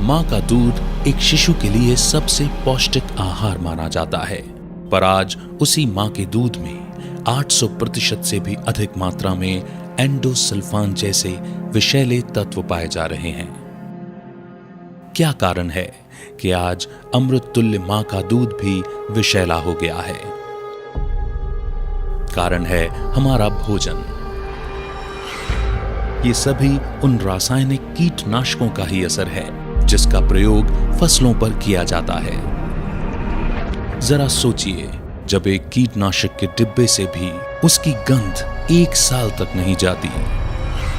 माँ का दूध एक शिशु के लिए सबसे पौष्टिक आहार माना जाता है, पर आज उसी माँ के दूध में 800% से भी अधिक मात्रा में एंडोसल्फान जैसे विषैले तत्व पाए जा रहे हैं। क्या कारण है कि आज अमृत तुल्य माँ का दूध भी विषैला हो गया है? कारण है हमारा भोजन। ये सभी उन रासायनिक कीटनाशकों का ही असर है जिसका प्रयोग फसलों पर किया जाता है। जरा सोचिए, जब एक कीटनाशक के डिब्बे से भी उसकी गंध 1 साल तक नहीं जाती,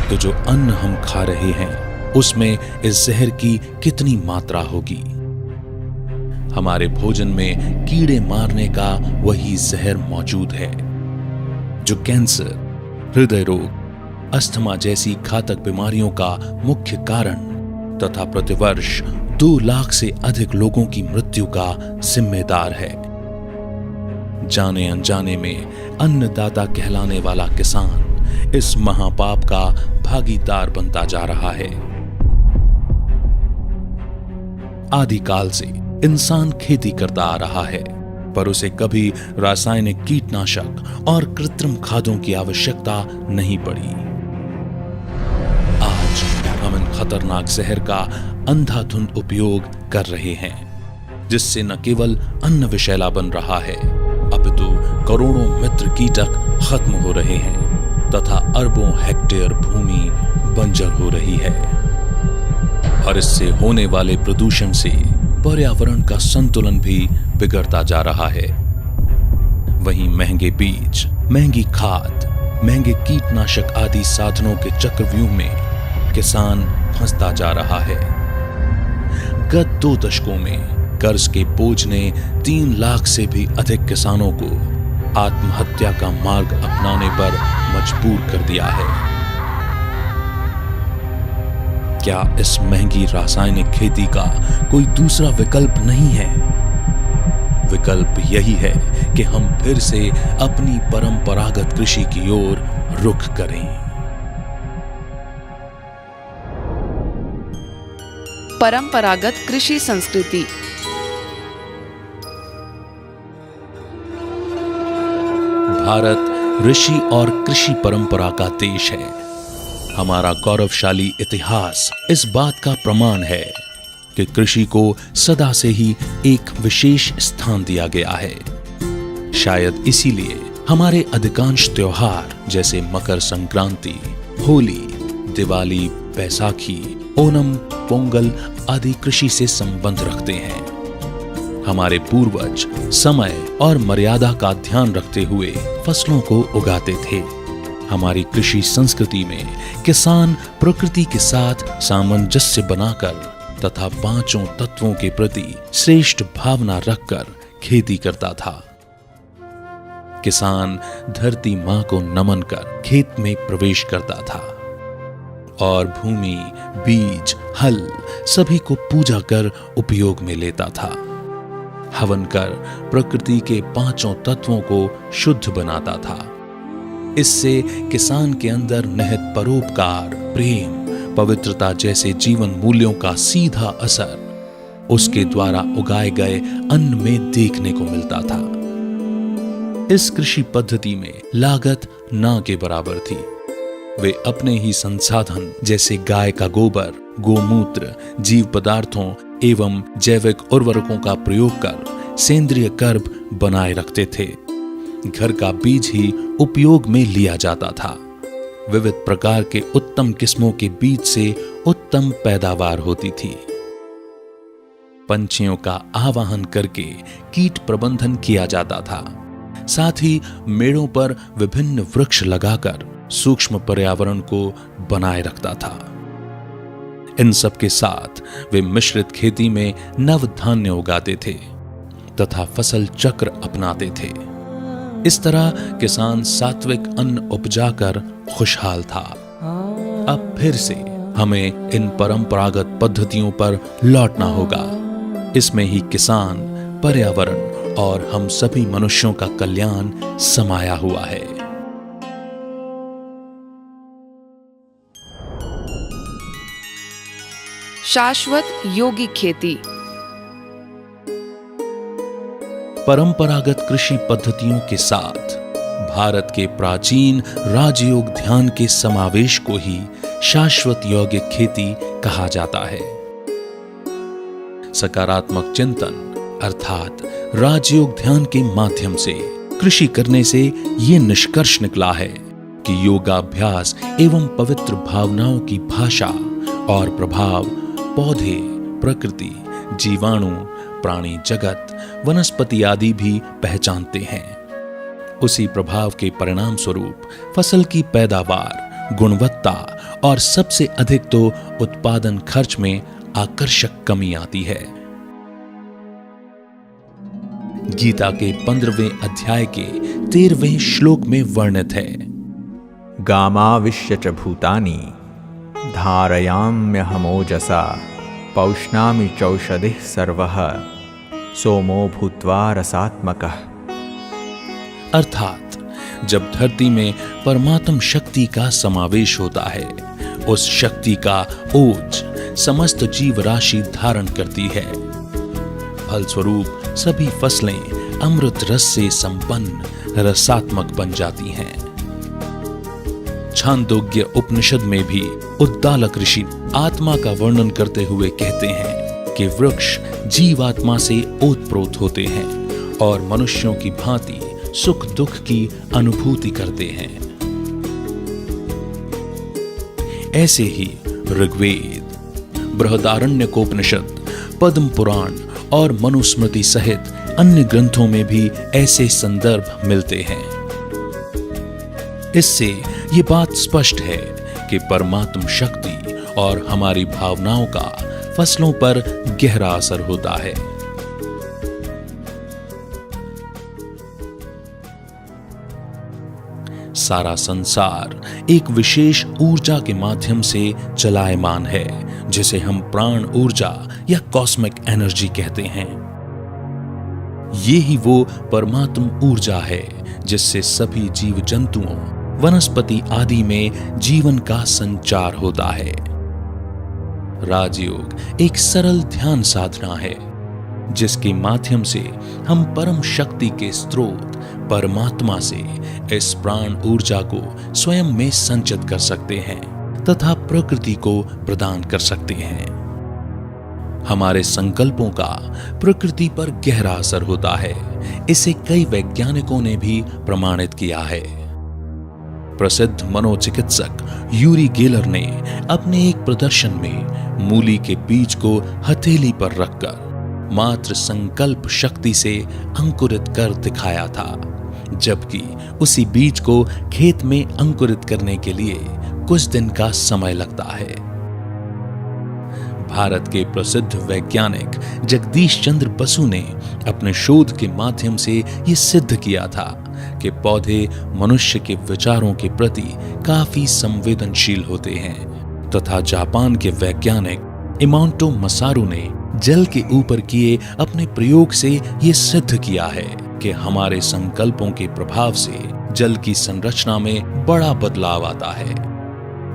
तो जो अन्न हम खा रहे हैं उसमें इस जहर की कितनी मात्रा होगी। हमारे भोजन में कीड़े मारने का वही जहर मौजूद है जो कैंसर, हृदय रोग, अस्थमा जैसी घातक बीमारियों का मुख्य कारण तथा प्रतिवर्ष 2 लाख से अधिक लोगों की मृत्यु का जिम्मेदार है। जाने अनजाने में अन्नदाता कहलाने वाला किसान इस महापाप का भागीदार बनता जा रहा है। आदिकाल से इंसान खेती करता आ रहा है, पर उसे कभी रासायनिक कीटनाशक और कृत्रिम खादों की आवश्यकता नहीं पड़ी। आज हम इन खतरनाक जहर का अंधाधुंध उपयोग कर रहे हैं, जिससे न केवल अन्न विषैला बन रहा है, अपितु करोड़ों मित्र कीटक खत्म हो रहे हैं तथा अरबों हेक्टेयर भूमि बंजर हो रही है। और इससे होने वाले प्रदूषण से पर्यावरण का संतुलन भी बिगड़ता जा रहा है। वहीं महंगे बीज, महंगी खाद, महंगे कीटनाशक आदि साधनों के चक्रव्यूह में किसान फंसता जा रहा है। गत 2 दशकों में कर्ज के बोझ ने 3 लाख से भी अधिक किसानों को आत्महत्या का मार्ग अपनाने पर मजबूर कर दिया है। क्या इस महंगी रासायनिक खेती का कोई दूसरा विकल्प नहीं है? विकल्प यही है कि हम फिर से अपनी परंपरागत कृषि की ओर रुख करें। परंपरागत कृषि संस्कृति। भारत ऋषि और कृषि परंपरा का देश है। हमारा गौरवशाली इतिहास इस बात का प्रमाण है कि कृषि को सदा से ही एक विशेष स्थान दिया गया है। शायद इसीलिए हमारे अधिकांश त्योहार जैसे मकर संक्रांति, होली, दिवाली, बैसाखी, ओणम, पोंगल आदि कृषि से संबंध रखते हैं। हमारे पूर्वज समय और मर्यादा का ध्यान रखते हुए फसलों को उगाते थे। हमारी कृषि संस्कृति में किसान प्रकृति के साथ सामंजस्य बनाकर तथा 5 तत्वों के प्रति श्रेष्ठ भावना रखकर खेती करता था। किसान धरती मां को नमन कर खेत में प्रवेश करता था और भूमि, बीज, हल सभी को पूजा कर उपयोग में लेता था। हवन कर प्रकृति के 5 तत्वों को शुद्ध बनाता था। इससे किसान के अंदर निहित परोपकार, प्रेम, पवित्रता जैसे जीवन मूल्यों का सीधा असर उसके द्वारा उगाए गए अन्न में देखने को मिलता था। इस कृषि पद्धति में लागत ना के बराबर थी। वे अपने ही संसाधन जैसे गाय का गोबर, गोमूत्र, जीव पदार्थों एवं जैविक उर्वरकों का प्रयोग कर सेंद्रिय कर्ब बनाए रखते थे। घर का बीज ही उपयोग में लिया जाता था। विविध प्रकार के उत्तम किस्मों के बीज से उत्तम पैदावार होती थी। पंछियों का आवाहन करके कीट प्रबंधन किया जाता था। साथ ही मेड़ों पर विभिन्न वृक्ष लगाकर सूक्ष्म पर्यावरण को बनाए रखता था। इन सब के साथ वे मिश्रित खेती में नव धान्य उगाते थे तथा फसल चक्र अपनाते थे। इस तरह किसान सात्विक अन्न उपजाकर खुशहाल था। अब फिर से हमें इन परंपरागत पद्धतियों पर लौटना होगा। इसमें ही किसान, पर्यावरण और हम सभी मनुष्यों का कल्याण समाया हुआ है। शाश्वत योगिक खेती। परंपरागत कृषि पद्धतियों के साथ भारत के प्राचीन राजयोग ध्यान के समावेश को ही शाश्वत यौगिक खेती कहा जाता है। सकारात्मक चिंतन अर्थात राजयोग ध्यान के माध्यम से कृषि करने से ये निष्कर्ष निकला है कि योगाभ्यास एवं पवित्र भावनाओं की भाषा और प्रभाव पौधे, प्रकृति, जीवाणु, प्राणी जगत, वनस्पति आदि भी पहचानते हैं। उसी प्रभाव के परिणाम स्वरूप फसल की पैदावार, गुणवत्ता और सबसे अधिक तो उत्पादन खर्च में आकर्षक कमी आती है। गीता के 15वें अध्याय के 13वें श्लोक में वर्णित है, गामाविश्य च भूतानि धारयाम्यहमोजसा पौष्णामि चौषधिः सर्वः सोमो भूत्वा रसात्मकः। अर्थात जब धरती में परमात्म शक्ति का समावेश होता है, उस शक्ति का ओज समस्त जीव राशि धारण करती है। फलस्वरूप सभी फसलें अमृत रस से संपन्न रसात्मक बन जाती हैं। छांदोग्य उपनिषद में भी उद्दालक ऋषि आत्मा का वर्णन करते हुए कहते हैं कि वृक्ष जीवात्मा से ओतप्रोत होते हैं और मनुष्यों की भांति सुख दुख की अनुभूति करते हैं। ऐसे ही ऋग्वेद, बृहदारण्यकोपनिषद, पद्म पुराण और मनुस्मृति सहित अन्य ग्रंथों में भी ऐसे संदर्भ मिलते हैं। इससे ये बात स्पष्ट है कि परमात्म शक्ति और हमारी भावनाओं का फसलों पर गहरा असर होता है। सारा संसार एक विशेष ऊर्जा के माध्यम से चलायमान है, जिसे हम प्राण ऊर्जा या कॉस्मिक एनर्जी कहते हैं। ये ही वो परमात्म ऊर्जा है जिससे सभी जीव जंतुओं, वनस्पति आदि में जीवन का संचार होता है। राजयोग एक सरल ध्यान साधना है जिसके माध्यम से हम परम शक्ति के स्रोत परमात्मा से इस प्राण ऊर्जा को स्वयं में संचित कर सकते हैं तथा प्रकृति को प्रदान कर सकते हैं। हमारे संकल्पों का प्रकृति पर गहरा असर होता है। इसे कई वैज्ञानिकों ने भी प्रमाणित किया है। प्रसिद्ध मनोचिकित्सक यूरी गेलर ने अपने एक प्रदर्शन में मूली के बीज को हथेली पर रखकर मात्र संकल्प शक्ति से अंकुरित कर दिखाया था, जबकि उसी बीज को खेत में अंकुरित करने के लिए कुछ दिन का समय लगता है। भारत के प्रसिद्ध वैज्ञानिक जगदीश चंद्र बसु ने अपने शोध के माध्यम से यह सिद्ध किया था कि पौधे मनुष्य के विचारों के प्रति काफी संवेदनशील होते हैं तथा जापान के वैज्ञानिक इमांटो मसारू ने जल के ऊपर किए अपने प्रयोग से यह सिद्ध किया है कि हमारे संकल्पों के प्रभाव से जल की संरचना में बड़ा बदलाव आता है।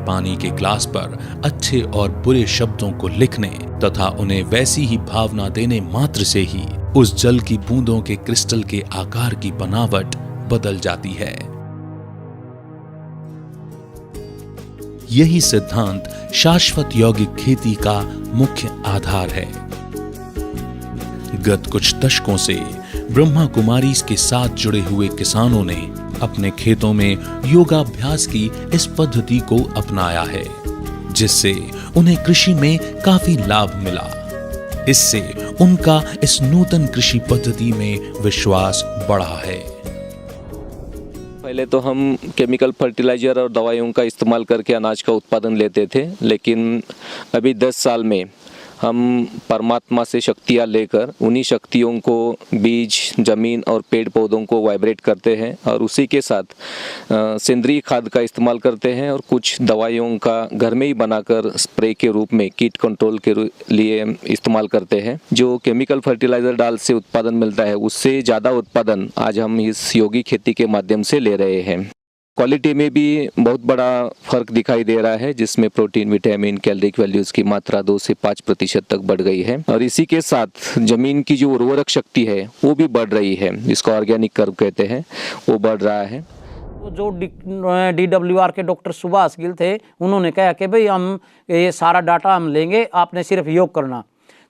पानी के ग्लास पर अच्छे और बुरे शब्दों को लिखने तथा उन्हें वैसी ही भावना देने मात्र से ही उस जल की बूंदों के क्रिस्टल के आकार की बनावट बदल जाती है। यही सिद्धांत शाश्वत यौगिक खेती का मुख्य आधार है। गत कुछ दशकों से ब्रह्मा कुमारी के साथ जुड़े हुए किसानों ने अपने खेतों में योगाभ्यास की इस पद्धति को अपनाया है, जिससे उन्हें कृषि में काफी लाभ मिला। इससे उनका इस नूतन कृषि पद्धति में विश्वास बढ़ा है। पहले तो हम केमिकल फर्टिलाइजर और दवाइयों का इस्तेमाल करके अनाज का उत्पादन लेते थे, लेकिन अभी 10 साल में हम परमात्मा से शक्तियाँ लेकर उन्हीं शक्तियों को बीज, जमीन और पेड़ पौधों को वाइब्रेट करते हैं और उसी के साथ सेंद्रीय खाद का इस्तेमाल करते हैं और कुछ दवाइयों का घर में ही बनाकर स्प्रे के रूप में कीट कंट्रोल के लिए इस्तेमाल करते हैं। जो केमिकल फर्टिलाइजर डाल से उत्पादन मिलता है उससे ज़्यादा उत्पादन आज हम इस योगी खेती के माध्यम से ले रहे हैं। क्वालिटी में भी बहुत बड़ा फर्क दिखाई दे रहा है, जिसमें प्रोटीन, विटामिन, कैलोरिक वैल्यूज की मात्रा 2 से 5% तक बढ़ गई है। और इसी के साथ जमीन की जो उर्वरक शक्ति है वो भी बढ़ रही है, जिसको ऑर्गेनिक कर्व कहते हैं, वो बढ़ रहा है। जो DWR के डॉक्टर सुभाष गिल थे, उन्होंने कहा कि भाई हम ये सारा डाटा हम लेंगे, आपने सिर्फ योग करना।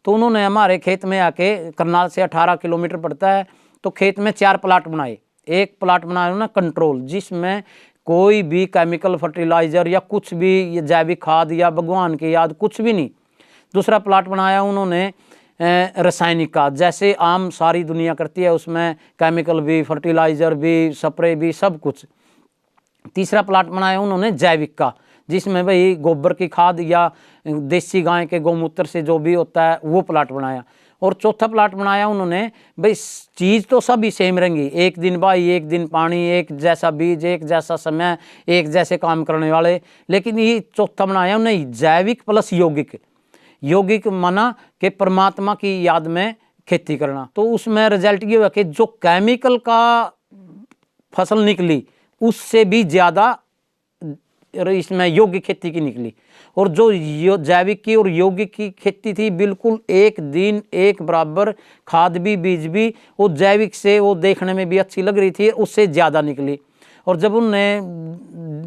तो उन्होंने हमारे खेत में आके, करनाल से 18 किलोमीटर पड़ता है, तो खेत में 4 प्लाट बनाए। एक प्लाट बनाया उन्होंने कंट्रोल, जिसमें कोई भी केमिकल फर्टिलाइज़र या कुछ भी जैविक खाद या भगवान की याद कुछ भी नहीं। दूसरा प्लाट बनाया उन्होंने रासायनिक खाद, जैसे आम सारी दुनिया करती है, उसमें केमिकल भी, फर्टिलाइज़र भी, स्प्रे भी, सब कुछ। तीसरा प्लाट बनाया उन्होंने जैविक का, जिसमें भाई गोबर की खाद या देसी गाय के गौमूत्र से जो भी होता है वो प्लाट बनाया। और चौथा प्लाट बनाया उन्होंने, भाई चीज़ तो सभी सेम रहेंगी, एक दिन बाई, एक दिन पानी, एक जैसा बीज, एक जैसा समय, एक जैसे काम करने वाले। लेकिन ये चौथा बनाया उन्होंने जैविक प्लस यौगिक। यौगिक माना कि परमात्मा की याद में खेती करना। तो उसमें रिजल्ट ये हुआ कि जो केमिकल का फसल निकली उससे भी ज़्यादा इसमें यौगिक खेती की निकली। और जो जैविक की और यौगिक की खेती थी, बिल्कुल एक दिन एक बराबर, खाद भी बीज भी, वो जैविक से वो देखने में भी अच्छी लग रही थी, उससे ज़्यादा निकली। और जब उनने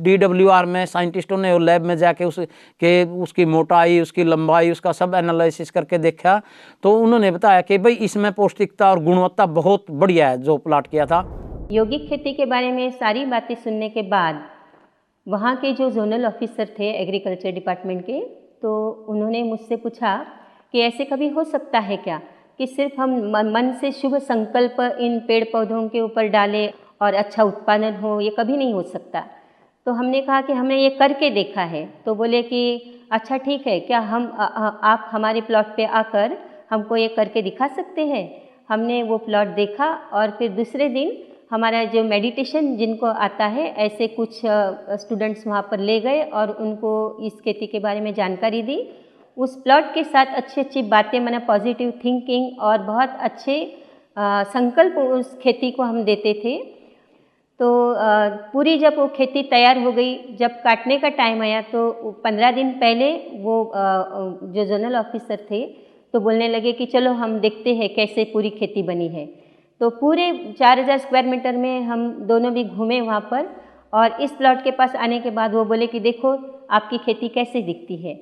DWR में साइंटिस्टों ने लैब में जाके उसकी मोटाई, उसकी लंबाई, उसका सब एनालिसिस करके देखा, तो उन्होंने बताया कि भाई इसमें पौष्टिकता और गुणवत्ता बहुत बढ़िया है जो प्लाट किया था। यौगिक खेती के बारे में सारी बातें सुनने के बाद वहाँ के जो जोनल ऑफिसर थे एग्रीकल्चर डिपार्टमेंट के, तो उन्होंने मुझसे पूछा कि ऐसे कभी हो सकता है क्या कि सिर्फ हम मन से शुभ संकल्प इन पेड़ पौधों के ऊपर डालें और अच्छा उत्पादन हो, ये कभी नहीं हो सकता। तो हमने कहा कि हमने ये करके देखा है। तो बोले कि अच्छा ठीक है, क्या आप हमारे प्लॉट पे आकर हमको ये करके दिखा सकते हैं। हमने वो प्लॉट देखा और फिर दूसरे दिन हमारा जो मेडिटेशन जिनको आता है, ऐसे कुछ स्टूडेंट्स वहाँ पर ले गए और उनको इस खेती के बारे में जानकारी दी। उस प्लॉट के साथ अच्छी अच्छी बातें, माना पॉजिटिव थिंकिंग और बहुत अच्छे संकल्प उस खेती को हम देते थे। तो पूरी जब वो खेती तैयार हो गई, जब काटने का टाइम आया, तो 15 दिन पहले वो जो जोनल ऑफिसर थे तो बोलने लगे कि चलो हम देखते हैं कैसे पूरी खेती बनी है। तो पूरे 4000 स्क्वायर मीटर में हम दोनों भी घूमे वहाँ पर, और इस प्लॉट के पास आने के बाद वो बोले कि देखो आपकी खेती कैसे दिखती है।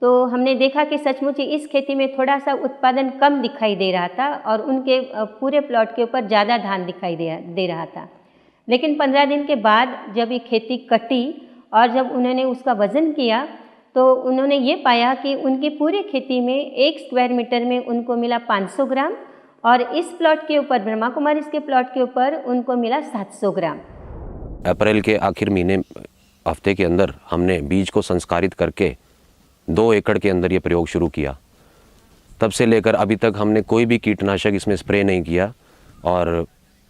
तो हमने देखा कि सचमुच इस खेती में थोड़ा सा उत्पादन कम दिखाई दे रहा था और उनके पूरे प्लॉट के ऊपर ज़्यादा धान दिखाई दे रहा था। लेकिन 15 दिन के बाद जब ये खेती कटी और जब उन्होंने उसका वज़न किया, तो उन्होंने ये पाया कि उनकी पूरी खेती में 1 स्क्वायर मीटर में उनको मिला 500 ग्राम, और इस प्लॉट के ऊपर, ब्रह्मा कुमारी के प्लॉट के ऊपर, उनको मिला 700 ग्राम। अप्रैल के आखिर महीने हफ्ते के अंदर हमने बीज को संस्कारित करके 2 एकड़ के अंदर ये प्रयोग शुरू किया। तब से लेकर अभी तक हमने कोई भी कीटनाशक इसमें स्प्रे नहीं किया और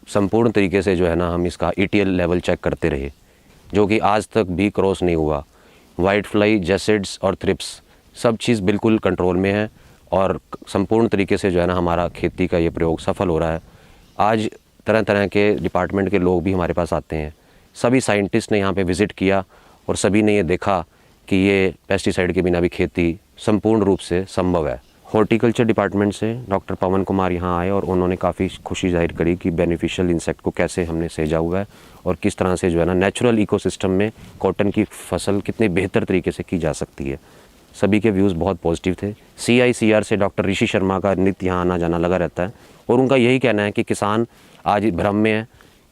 संपूर्ण तरीके से जो है ना हम इसका ETL लेवल चेक करते रहे, जो कि आज तक भी क्रॉस नहीं हुआ। वाइट फ्लाई, जैसिड्स और थ्रिप्स सब चीज़ बिल्कुल कंट्रोल में है और संपूर्ण तरीके से जो है ना हमारा खेती का ये प्रयोग सफल हो रहा है। आज तरह तरह के डिपार्टमेंट के लोग भी हमारे पास आते हैं। सभी साइंटिस्ट ने यहाँ पे विज़िट किया और सभी ने ये देखा कि ये पेस्टिसाइड के बिना भी खेती संपूर्ण रूप से संभव है। हॉर्टिकल्चर डिपार्टमेंट से डॉक्टर पवन कुमार यहाँ आए और उन्होंने काफ़ी खुशी जाहिर करी कि बेनिफिशियल इंसेक्ट को कैसे हमने सहेजा हुआ है और किस तरह से जो है ना नेचुरल इकोसिस्टम में कॉटन की फसल कितनी बेहतर तरीके से की जा सकती है। सभी के व्यूज़ बहुत पॉजिटिव थे। CICR से डॉक्टर ऋषि शर्मा का नित्य यहाँ आना जाना लगा रहता है और उनका यही कहना है कि किसान आज भ्रम में है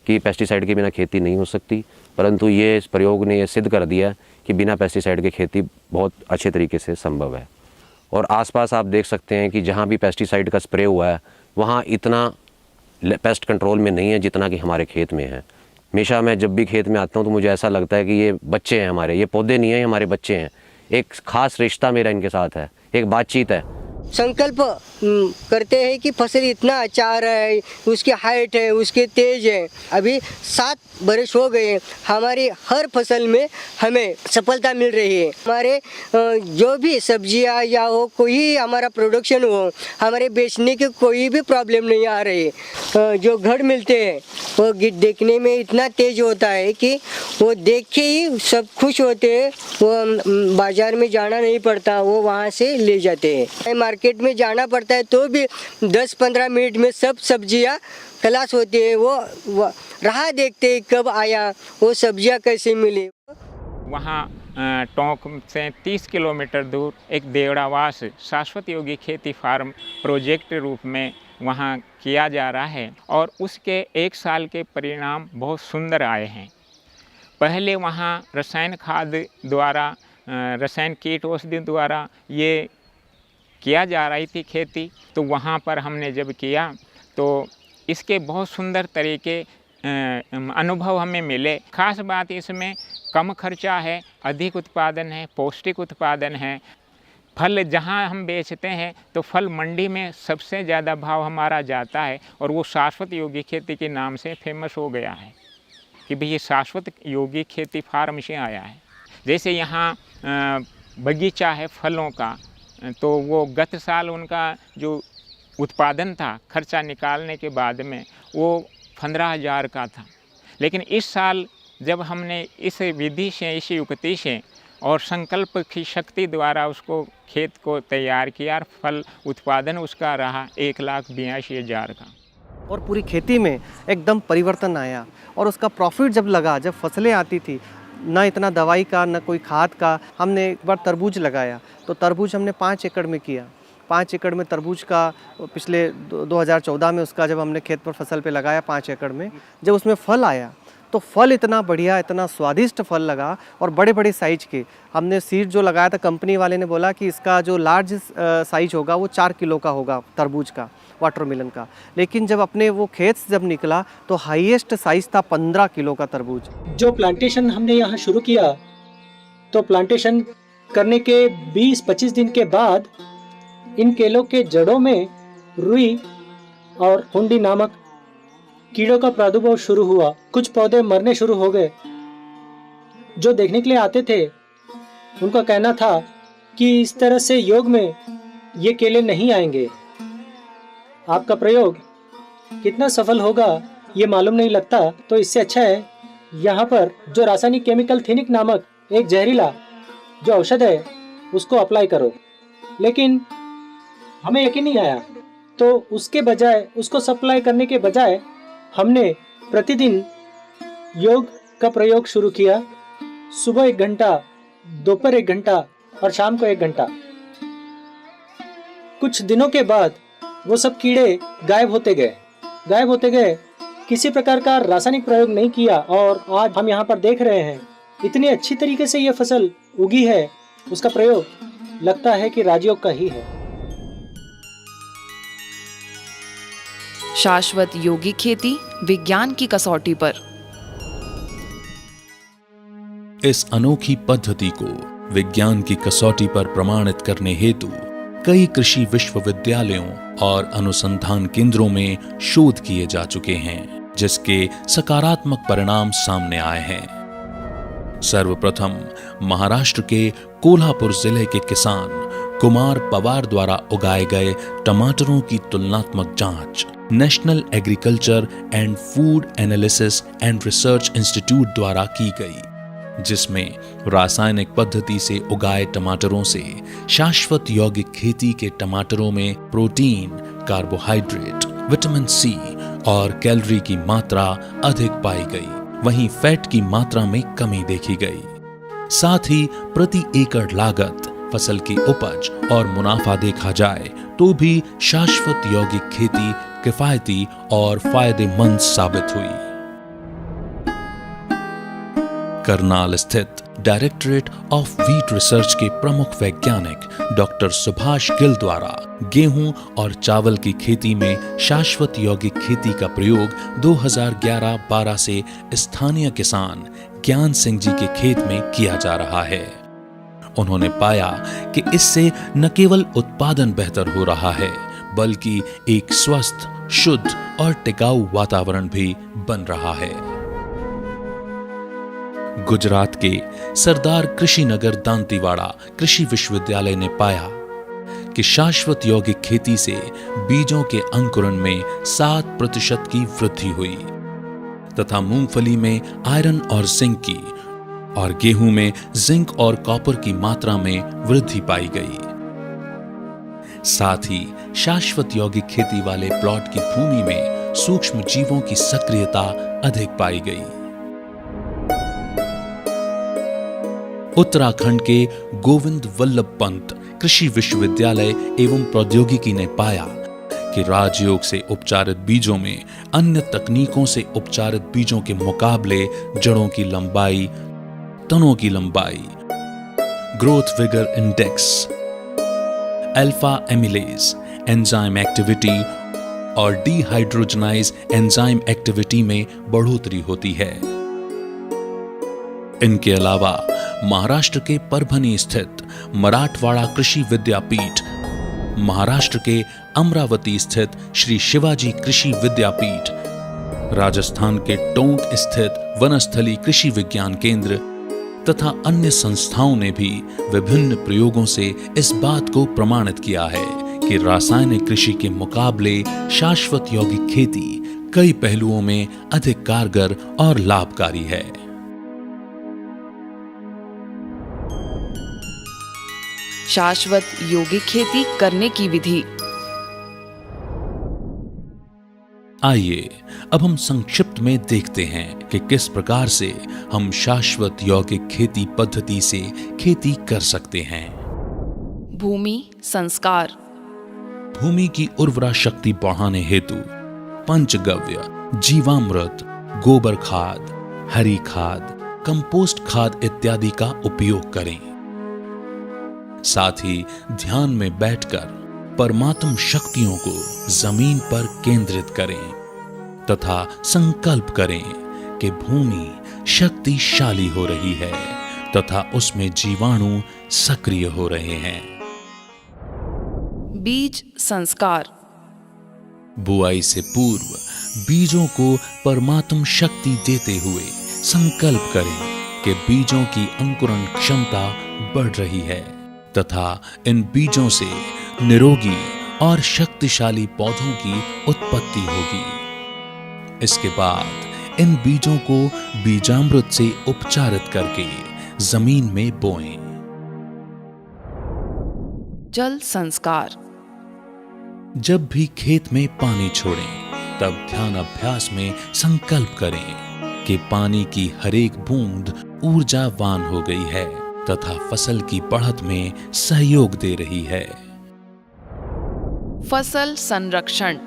कि पेस्टिसाइड के बिना खेती नहीं हो सकती, परंतु ये इस प्रयोग ने ये सिद्ध कर दिया कि बिना पेस्टिसाइड के खेती बहुत अच्छे तरीके से संभव है। और आसपास आप देख सकते हैं कि जहाँ भी पेस्टिसाइड का स्प्रे हुआ है वहाँ इतना पेस्ट कंट्रोल में नहीं है जितना कि हमारे खेत में है। हमेशा मैं जब भी खेत में आता हूँ तो मुझे ऐसा लगता है कि ये बच्चे हैं हमारे, ये पौधे नहीं हैं, ये हमारे बच्चे हैं। एक ख़ास रिश्ता मेरा इनके साथ है, एक बातचीत है। संकल्प करते हैं कि फसल इतना अच्छा आ रहा है, उसकी हाइट है, उसके तेज है। अभी 7 बरस हो गए, हमारी हर फसल में हमें सफलता मिल रही है। हमारे जो भी सब्जियां या हो, कोई हमारा प्रोडक्शन हो, हमारे बेचने की कोई भी प्रॉब्लम नहीं आ रही। जो घर मिलते हैं वो देखने में इतना तेज होता है कि वो देख के ही सब खुश होते हैं। वो बाजार में जाना नहीं पड़ता, वो वहाँ से ले जाते हैं। मार्केट में जाना पड़ता है तो भी 10-15 मिनट में सब सब्जियाँ खलास होती है। वो राह देखते हैं कब आया, वो सब्जियाँ कैसे मिली। वहाँ टोंक से 30 किलोमीटर दूर एक देवड़ावास शाश्वत योगी खेती फार्म प्रोजेक्ट रूप में वहाँ किया जा रहा है और उसके 1 साल के परिणाम बहुत सुंदर आए हैं। पहले वहाँ रसायन खाद द्वारा, रसायन कीट औषधि द्वारा ये किया जा रही थी खेती, तो वहाँ पर हमने जब किया तो इसके बहुत सुंदर तरीके अनुभव हमें मिले। खास बात इसमें कम खर्चा है, अधिक उत्पादन है, पौष्टिक उत्पादन है। फल जहाँ हम बेचते हैं तो फल मंडी में सबसे ज़्यादा भाव हमारा जाता है और वो शाश्वत योगी खेती के नाम से फेमस हो गया है कि भाई ये शाश्वत योगी खेती फार्म से आया है। जैसे यहाँ बगीचा है फलों का, तो वो गत साल उनका जो उत्पादन था खर्चा निकालने के बाद में वो 15,000 का था, लेकिन इस साल जब हमने इस विधि से, इस युक्ति से और संकल्प की शक्ति द्वारा उसको खेत को तैयार किया, फल उत्पादन उसका रहा 1,82,000 का। और पूरी खेती में एकदम परिवर्तन आया और उसका प्रॉफिट जब लगा, जब फसलें आती थी, ना इतना दवाई का, ना कोई खाद का। हमने एक बार तरबूज लगाया तो तरबूज हमने 5 एकड़ में किया। 5 एकड़ में तरबूज का पिछले 2014 में उसका जब हमने खेत पर फसल पे लगाया 5 एकड़ में, जब उसमें फल आया तो फल इतना बढ़िया, इतना स्वादिष्ट फल लगा और बड़े बड़े साइज के। हमने सीड जो लगाया था, कंपनी वाले ने बोला कि इसका जो लार्ज साइज होगा वो 4 किलो का होगा तरबूज का, वाटरमेलन का। लेकिन जब अपने वो खेत से जब निकला तो हाईएस्ट साइज था 15 किलो का तरबूज। जो प्लांटेशन हमने यहाँ शुरू किया तो प्लांटेशन करने के 20-25 दिन के बाद इन केलों के जड़ों में रुई और हुंडी नामक कीड़ों का प्रादुर्भाव शुरू हुआ। कुछ पौधे मरने शुरू हो गए। जो देखने के लिए आते थे उनका कहना था कि इस तरह से योग में ये केले नहीं आएंगे, आपका प्रयोग कितना सफल होगा ये मालूम नहीं लगता, तो इससे अच्छा है यहाँ पर जो रासायनिक केमिकल थिनिक नामक एक जहरीला जो औषध है उसको अप्लाई करो। लेकिन हमें यकीन नहीं आया, तो उसके बजाय, उसको सप्लाई करने के बजाय हमने प्रतिदिन योग का प्रयोग शुरू किया। सुबह 1 घंटा, दोपहर 1 घंटा और शाम को 1 घंटा। कुछ दिनों के बाद वो सब कीड़े गायब होते गए। किसी प्रकार का रासायनिक प्रयोग नहीं किया और आज हम यहाँ पर देख रहे हैं इतनी अच्छी तरीके से ये फसल उगी है। उसका प्रयोग लगता है कि राजयोग का ही है। शाश्वत योगी खेती विज्ञान की कसौटी पर। इस अनोखी पद्धति को विज्ञान की कसौटी पर प्रमाणित करने हेतु कई कृषि विश्वविद्यालयों और अनुसंधान केंद्रों में शोध किए जा चुके हैं, जिसके सकारात्मक परिणाम सामने आए हैं। सर्वप्रथम महाराष्ट्र के कोल्हापुर जिले के किसान कुमार पवार द्वारा उगाए गए टमाटरों की तुलनात्मक जांच national agriculture and food analysis and research institute द्वारा की गई, जिसमें रासायनिक पद्धति से उगाए टमाटरों से शाश्वत यौगिक खेती के टमाटरों में प्रोटीन, कार्बोहाइड्रेट, विटामिन सी और कैलोरी की मात्रा अधिक पाई गई, वहीं फैट की मात्रा में कमी देखी गई। साथ ही प्रति एकड़ लागत, फसल की उपज और मुनाफा देखा जाए तो भी शाश्वत यौगिक खेती किफायती और फायदेमंद साबित हुई। करनाल स्थित डायरेक्टरेट ऑफ व्हीट रिसर्च के प्रमुख वैज्ञानिक डॉक्टर सुभाष गिल द्वारा गेहूं और चावल की खेती में शाश्वत यौगिक खेती का प्रयोग 2011-12 से स्थानीय किसान ज्ञान सिंह जी के खेत में किया जा रहा है उन्होंने पाया कि इससे न केवल उत्पादन बेहतर हो रहा है, बल्कि एक स्वस्थ, शुद्ध और टिकाऊ वातावरण भी बन रहा है। गुजरात के सरदार कृषि नगर दांतीवाड़ा कृषि विश्वविद्यालय ने पाया कि शाश्वत यौगिक खेती से बीजों के अंकुरण में 7% की वृद्धि हुई तथा मूंगफली में आयरन और जिंक की और गेहूं में जिंक और कॉपर की मात्रा में वृद्धि पाई गई। साथ ही शाश्वत यौगिक खेती वाले प्लॉट की भूमि में सूक्ष्म जीवों की सक्रियता अधिक पाई गई। उत्तराखंड के गोविंद वल्लभ पंत कृषि विश्वविद्यालय एवं प्रौद्योगिकी ने पाया कि राजयोग से उपचारित बीजों में अन्य तकनीकों से उपचारित बीजों के मुकाबले जड़ों की लंबाई, तनों की लंबाई, growth vigour index, alpha amylase enzyme activity और डीहाइड्रोजनाइज एंजाइम एक्टिविटी में बढ़ोतरी होती है। इनके अलावा महाराष्ट्र के परभनी स्थित मराठवाड़ा कृषि विद्यापीठ, महाराष्ट्र के अमरावती स्थित श्री शिवाजी कृषि विद्यापीठ, राजस्थान के टोंक स्थित वनस्थली कृषि विज्ञान केंद्र तथा अन्य संस्थाओं ने भी विभिन्न प्रयोगों से इस बात को प्रमाणित किया है कि रासायनिक कृषि के मुकाबले शाश्वत यौगिक खेती कई पहलुओं में अधिक कारगर और लाभकारी है। शाश्वत यौगिक खेती करने की विधि। आइए अब हम संक्षिप्त में देखते हैं कि किस प्रकार से हम शाश्वत यौगिक खेती पद्धति से खेती कर सकते हैं। भूमि संस्कार। भूमि की उर्वरा शक्ति बढ़ाने हेतु पंचगव्य, जीवामृत, गोबर खाद, हरी खाद, कंपोस्ट खाद इत्यादि का उपयोग करें। साथ ही ध्यान में बैठकर परमात्म शक्तियों को जमीन पर केंद्रित करें तथा संकल्प करें कि भूमि शक्तिशाली हो रही है तथा उसमें जीवाणु सक्रिय हो रहे हैं। बीज संस्कार। बुआई से पूर्व बीजों को परमात्म शक्ति देते हुए संकल्प करें कि बीजों की अंकुरण क्षमता बढ़ रही है तथा इन बीजों से निरोगी और शक्तिशाली पौधों की उत्पत्ति होगी। इसके बाद इन बीजों को बीजामृत से उपचारित करके जमीन में बोएं। जल संस्कार। जब भी खेत में पानी छोड़ें तब ध्यान अभ्यास में संकल्प करें कि पानी की हर एक बूंद ऊर्जावान हो गई है तथा फसल की बढ़त में सहयोग दे रही है। फसल संरक्षण।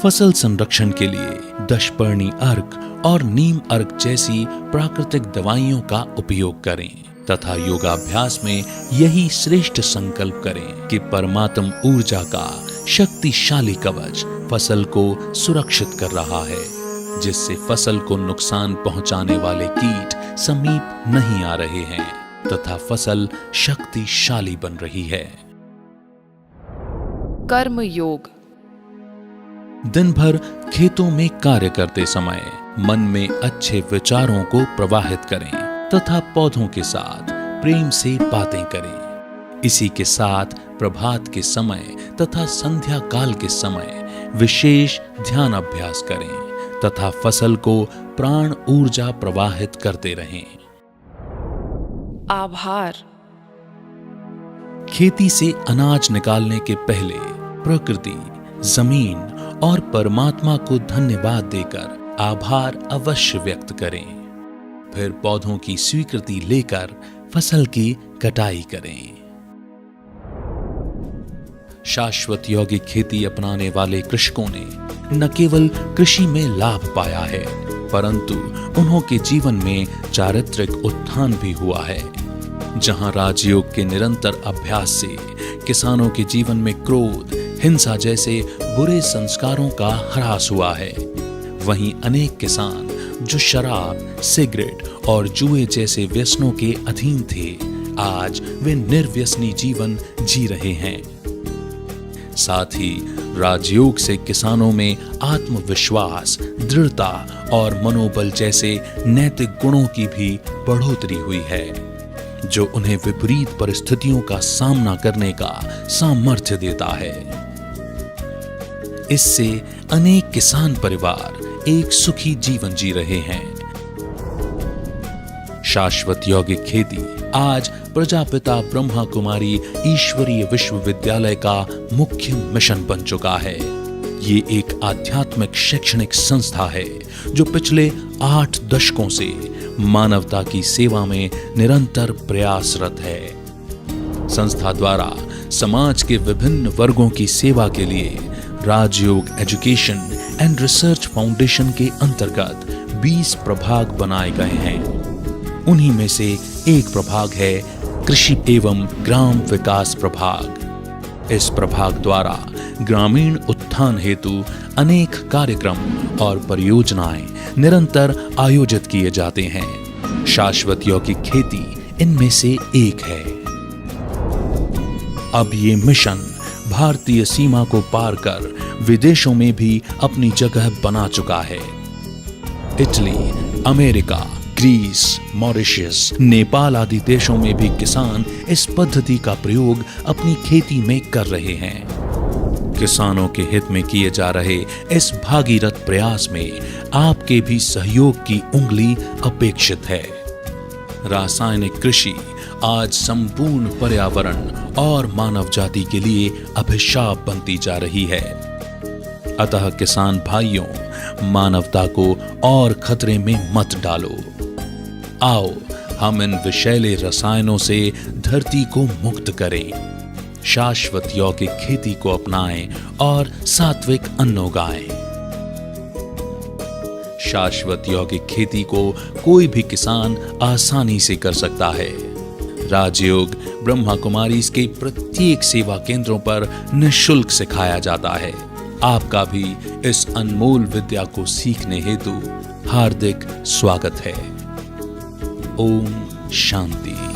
फसल संरक्षण के लिए दशपर्णी अर्क और नीम अर्क जैसी प्राकृतिक दवाइयों का उपयोग करें तथा योगाभ्यास में यही श्रेष्ठ संकल्प करें कि परमात्म ऊर्जा का शक्तिशाली कवच फसल को सुरक्षित कर रहा है, जिससे फसल को नुकसान पहुंचाने वाले कीट समीप नहीं आ रहे हैं तथा फसल शक्तिशाली बन रही है। कर्म योग। दिन भर खेतों में कार्य करते समय मन में अच्छे विचारों को प्रवाहित करें तथा पौधों के साथ प्रेम से बातें करें। इसी के साथ प्रभात के समय तथा संध्या काल के समय विशेष ध्यान अभ्यास करें तथा फसल को प्राण ऊर्जा प्रवाहित करते रहें। आभार। खेती से अनाज निकालने के पहले प्रकृति, जमीन और परमात्मा को धन्यवाद देकर आभार अवश्य व्यक्त करें। फिर पौधों की स्वीकृति लेकर फसल की कटाई करें। शाश्वत यौगिक खेती अपनाने वाले कृषकों ने न केवल कृषि में लाभ पाया है, परंतु उन्होंने जीवन में चारित्रिक उत्थान भी हुआ है। जहां राजयोग के निरंतर अभ्यास से किसानों के जीवन में क्रोध, हिंसा जैसे बुरे संस्कारों का ह्रास हुआ है, वहीं अनेक किसान जो शराब, सिगरेट और जुए जैसे व्यसनों के अधीन थे, आज वे निर्व्यसनी जीवन जी रहे हैं। साथ ही राजयोग से किसानों में आत्मविश्वास, दृढ़ता और मनोबल जैसे नैतिक गुणों की भी बढ़ोतरी हुई है, जो उन्हें विपरीत परिस्थितियों का सामना करने का सामर्थ्य देता है। इससे अनेक किसान परिवार एक सुखी जीवन जी रहे हैं। शाश्वत यौगिक खेती आज प्रजापिता ब्रह्मा कुमारी ईश्वरीय विश्वविद्यालय का मुख्य मिशन बन चुका है। ये एक आध्यात्मिक शैक्षणिक संस्था है जो पिछले 8 दशकों से मानवता की सेवा में निरंतर प्रयासरत है। संस्था द्वारा समाज के विभिन्न वर्गों की सेवा के लिए राजयोग एजुकेशन एंड रिसर्च फाउंडेशन के अंतर्गत 20 प्रभाग बनाए गए हैं। उन्हीं में से एक प्रभाग है कृषि एवं ग्राम विकास प्रभाग। इस प्रभाग द्वारा ग्रामीण उत्थान हेतु अनेक कार्यक्रम और परियोजनाएं निरंतर आयोजित किए जाते हैं। शाश्वत यौगिक खेती इनमें से एक है। अब ये मिशन भारतीय सीमा को पार कर विदेशों में भी अपनी जगह बना चुका है। Italy, America, Greece, Mauritius, Nepal आदि देशों में भी किसान इस पद्धति का प्रयोग अपनी खेती में कर रहे हैं। किसानों के हित में किए जा रहे इस भागीरथ प्रयास में आपके भी सहयोग की उंगली अपेक्षित है। रासायनिक कृषि आज संपूर्ण पर्यावरण और मानव जाति के लिए अभिशाप बनती जा रही है। अतः किसान भाइयों, मानवता को और खतरे में मत डालो। आओ हम इन विषैले रसायनों से धरती को मुक्त करें, शाश्वत यौगिक खेती को अपनाएं और सात्विक अन्न उगाएं। शाश्वत यौगिक खेती को कोई भी किसान आसानी से कर सकता है। राजयोग ब्रह्मा कुमारीज के प्रत्येक सेवा केंद्रों पर निःशुल्क सिखाया जाता है। आपका भी इस अनमोल विद्या को सीखने हेतु हार्दिक स्वागत है। ओम शांति।